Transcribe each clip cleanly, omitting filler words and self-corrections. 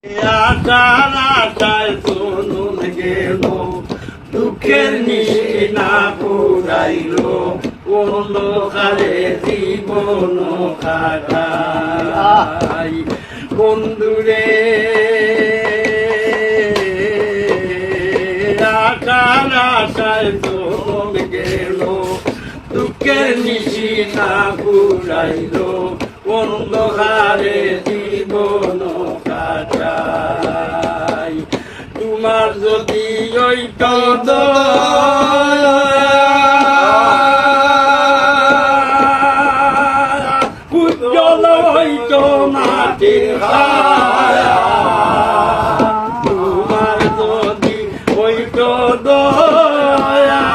আশার আশায় চলুন গেল, দুঃখের নিশি না পুরাইল, অন্ধকারে জীবন কাটাই। বন্ধুরে আশার আশায় চলুন গেল, দুঃখের নিশি না পুরাইল, অন্ধকারে জীবন কাটাই। তোমার যদি ওই উজ্জ্বল হইত মাটির ছায়া, তোমার যদি হইত দয়া,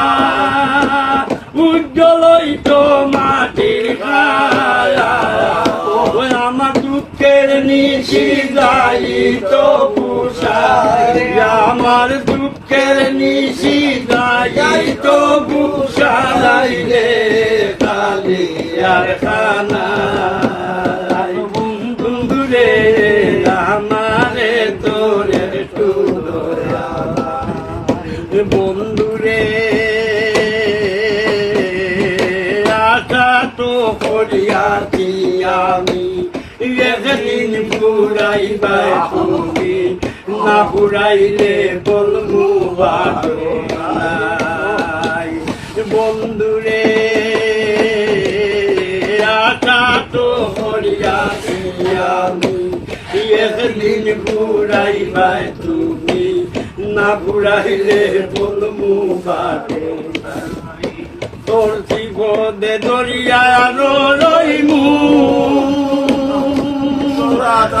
উজ্জ্বল হইত মাটির ছায়া, আমার দুঃখের নিশি যাইত পুষাই, আমার দুঃখের নিশি যাইত পুষাই রে কালি আর খানা। বন্ধুরে আমারে তোরে একটু দয়া, বন্ধুরে আশা তো করিয়াছি আমি, একদিন পুরাইবাই তুমি, না পুরাইলে বলবো বাই। বন্ধুরে আশা তো করিয়াছি আমি, একদিন পুরাইবাই তুমি, না পুরাইলে বলবো বাটে। তোর জীবনে দরিয়া রইমু,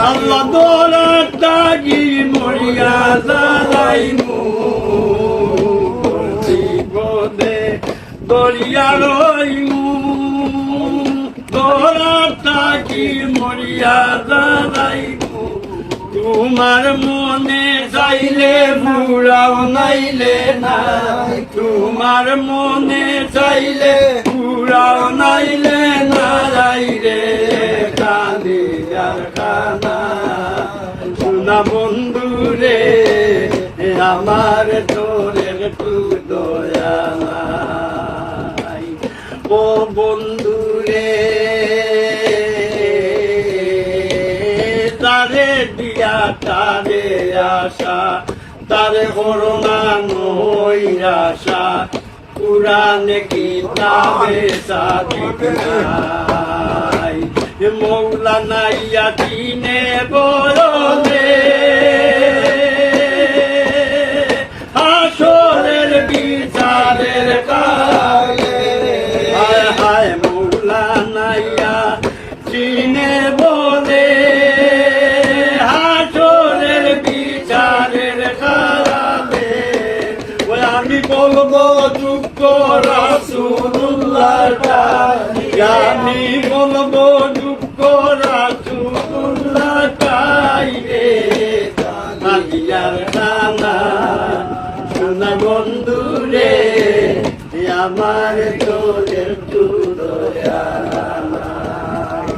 আল্লাহ দৌলত তাগি মরিয়া যাইমু, তোর জীবনে দরিয়া রইমু, দৌলত তাগি মরিয়া যাইমু। তোমার মনে চাইলে বুড়াও নাইলে নাই, তোমার মনে চাইলে বুড়াও নাইলে নাই রে কালি আর খানা। শোনা বন্ধু রে আমার তোরের একটু দয়া নাই। ও বন্ধু রে তারে দিয়া তারে আশা, তারে করোনা নৈরাশা, কুরানে কিতাবে সাদিকাই। মৌলানা ইয়াতিনে বলে আসরের বিচারের কালে, হায় হায় মৌলানা ইয়াতিনে বলে আসরের বিচারের কালে। ওই আমি বলবো দুঃখ রাসূলুল্লাহ, আমি বলবো দুঃখ রাসূলুল্লাহ রে কালিয়ার খানা। শোনা বন্ধু রে আমার তোর একটু দয়া নাই।